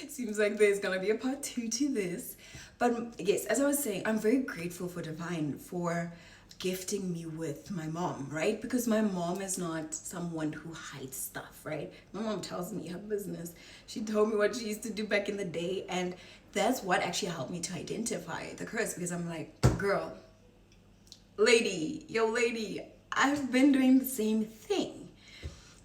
Seems like there's gonna be a part two to this. But yes, as I was saying, I'm very grateful for Divine for gifting me with my mom, right? Because my mom is not someone who hides stuff, right? My mom tells me her business. She told me what she used to do back in the day, and that's what actually helped me to identify the curse, because I'm like, girl, lady, yo, lady, I've been doing the same thing.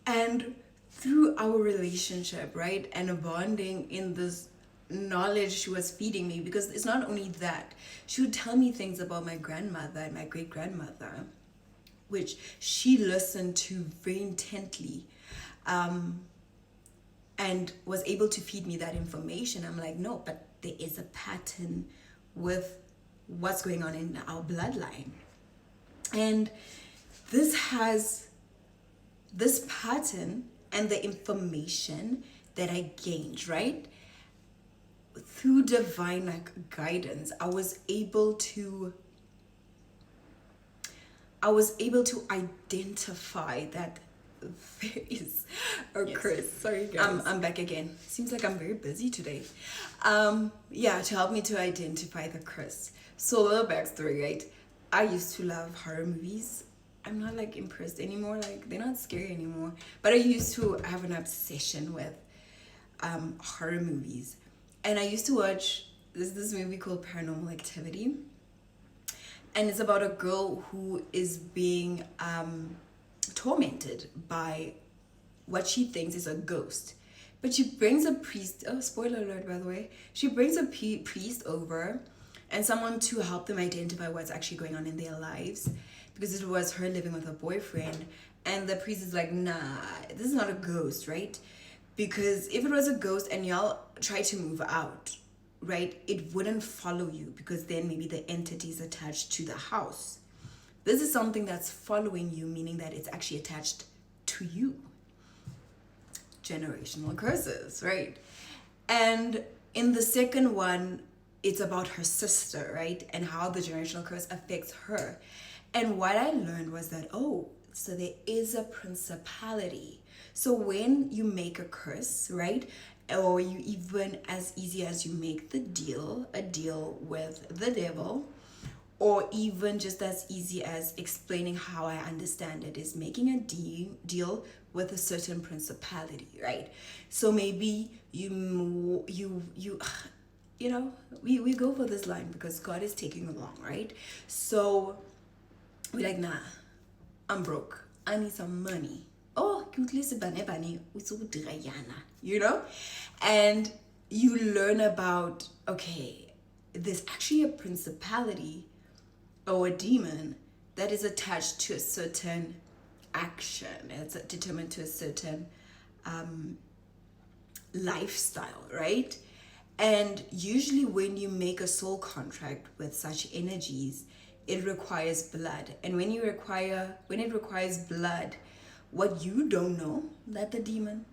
And through our relationship, right, and a bonding in this knowledge she was feeding me, because it's not only that, she would tell me things about my grandmother and my great grandmother, which she listened to very intently, and was able to feed me that information. I'm like, no, but there is a pattern with what's going on in our bloodline. And this has this pattern and the information that I gained, right? Through divine guidance, I was able to identify that there is a curse. Sorry guys. I'm back again. Seems like I'm very busy today. To help me to identify the curse. So a little backstory, right? I used to love horror movies. I'm not like impressed anymore, like they're not scary anymore. But I used to have an obsession with horror movies. And I used to watch this movie called Paranormal Activity. And it's about a girl who is being tormented by what she thinks is a ghost. But she brings a priest, oh, spoiler alert by the way, she brings a priest over and someone to help them identify what's actually going on in their lives, because it was her living with her boyfriend. And the priest is like, nah, this is not a ghost, right? Because if it was a ghost and y'all try to move out, right, it wouldn't follow you, because then maybe the entity is attached to the house. This is something that's following you, meaning that it's actually attached to you. Generational curses, right? And in the second one, it's about her sister, right? And how the generational curse affects her. And what I learned was that, oh, so there is a principality. So when you make a curse, right? Or you even as easy as you make a deal with the devil, or even just as easy as explaining how I understand it is making a deal with a certain principality, right? So maybe we go for this line because God is taking along, right? So we're like, nah, I'm broke. I need some money. Oh, you know? And you learn about, okay, there's actually a principality or a demon that is attached to a certain action. It's determined to a certain lifestyle, right? And usually when you make a soul contract with such energies, it requires blood. And when it requires blood, what you don't know that the demon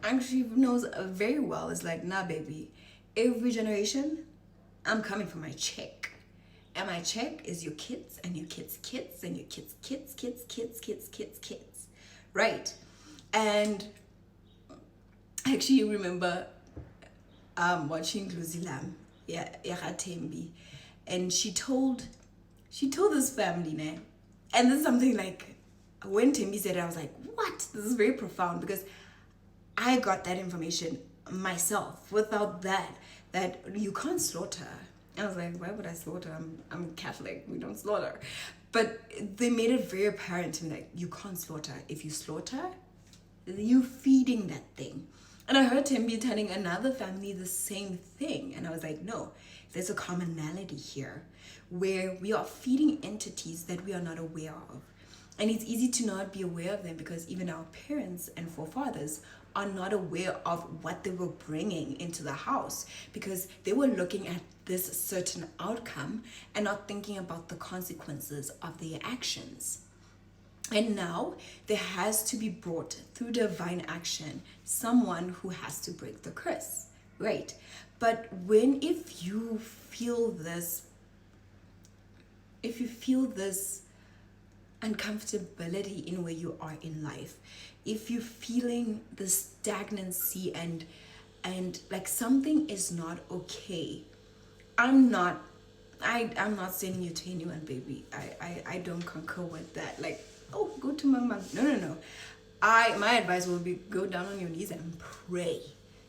actually knows very well is like, nah baby, every generation I'm coming for my check. And my check is your kids and your kids' kids and your kids' kids. Right. And I actually remember watching Luzilam, Tembi, and she told this family, ne? And this is something like, when Tembi said it, I was like, what? This is very profound, because I got that information myself. Without that you can't slaughter. I was like, why would I slaughter? I'm Catholic, we don't slaughter. But they made it very apparent to me that you can't slaughter. If you slaughter, you feeding that thing. And I heard Tembi telling another family the same thing. And I was like, no, there's a commonality here where we are feeding entities that we are not aware of. And it's easy to not be aware of them because even our parents and forefathers are not aware of what they were bringing into the house, because they were looking at this certain outcome and not thinking about the consequences of their actions. And now there has to be brought through divine action someone who has to break the curse, right? But if you feel this uncomfortability in where you are in life, if you're feeling the stagnancy and and like something is not okay, I'm not sending you to anyone, baby. I don't concur with that. Like, oh, go to my mom. No. My advice will be go down on your knees and pray.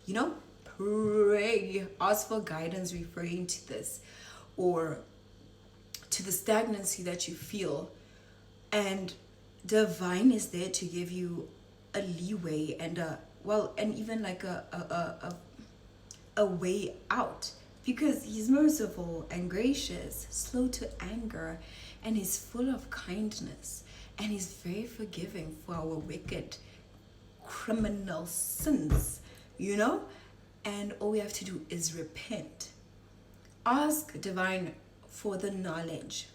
You know? Pray. Ask for guidance referring to this or to the stagnancy that you feel. And divine is there to give you a leeway and and even like a way out, because he's merciful and gracious, slow to anger, and he's full of kindness, and he's very forgiving for our wicked criminal sins, you know. And all we have to do is repent. Ask divine for the knowledge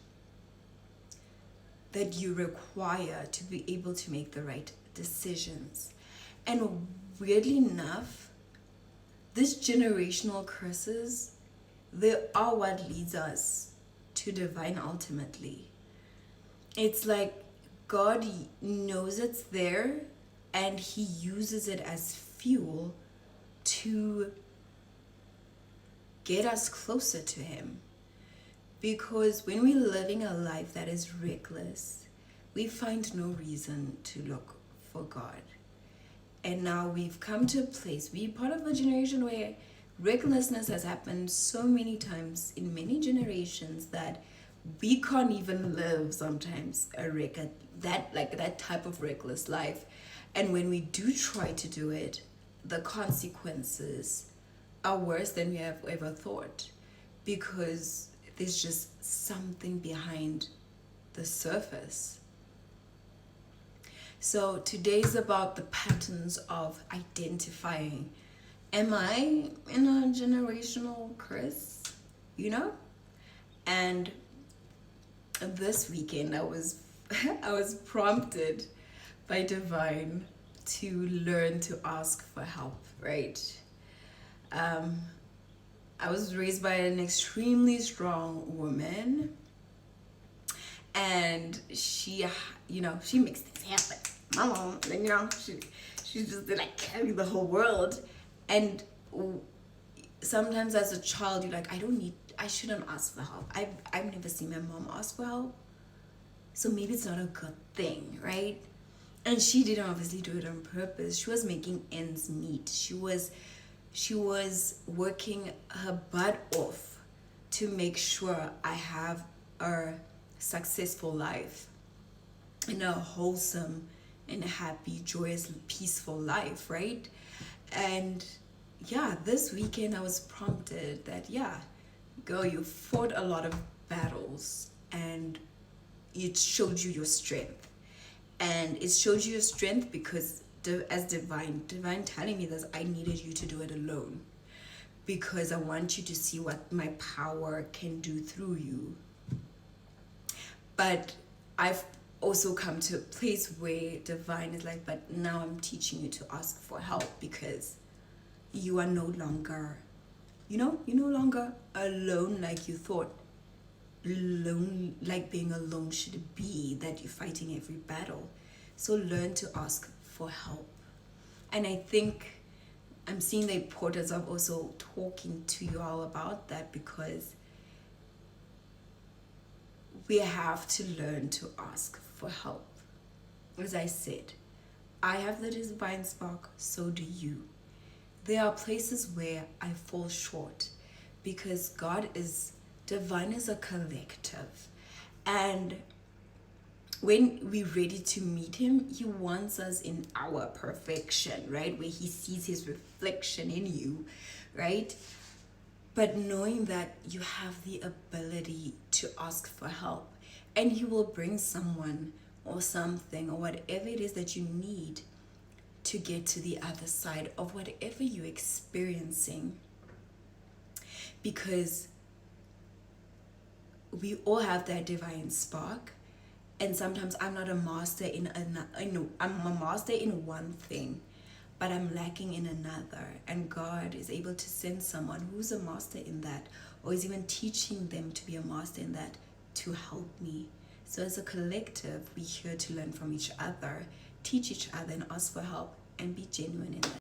that you require to be able to make the right decisions. And weirdly enough, these generational curses, they are what leads us to divine ultimately. It's like God knows it's there and he uses it as fuel to get us closer to him. Because when we're living a life that is reckless, we find no reason to look for God. And now we've come to a place, we're part of a generation where recklessness has happened so many times in many generations that we can't even live sometimes that type of reckless life. And when we do try to do it, the consequences are worse than we have ever thought, because there's just something behind the surface. So today's about the patterns of identifying. Am I in a generational curse? You know? And this weekend I was prompted by divine to learn to ask for help, right? I was raised by an extremely strong woman, and she makes things happen. My mom, she's just like carry the whole world. And sometimes as a child, you're like, I shouldn't ask for help. I've never seen my mom ask for help, so maybe it's not a good thing, right? And she didn't obviously do it on purpose. She was making ends meet. She was working her butt off to make sure I have a successful life and a wholesome and happy, joyous, peaceful life, right? And yeah, this weekend I was prompted that, girl, you fought a lot of battles and it showed you your strength. And it showed you your strength because as divine telling me this, I needed you to do it alone, because I want you to see what my power can do through you. But I've also come to a place where divine is like, but now I'm teaching you to ask for help, because you are no longer, you're no longer alone like you thought alone, like being alone should be, that you're fighting every battle. So learn to ask for help. And I think I'm seeing the importance of also talking to you all about that, because we have to learn to ask for help. As I said, I have the divine spark, so do you. There are places where I fall short, because divine is a collective. And when we're ready to meet him, he wants us in our perfection, right? Where he sees his reflection in you, right? But knowing that you have the ability to ask for help, and he will bring someone or something or whatever it is that you need to get to the other side of whatever you're experiencing. Because we all have that divine spark, and sometimes I'm not a master I'm a master in one thing, but I'm lacking in another, and God is able to send someone who's a master in that, or is even teaching them to be a master in that, to help me. So as a collective, we're here to learn from each other, teach each other, and ask for help, and be genuine in that.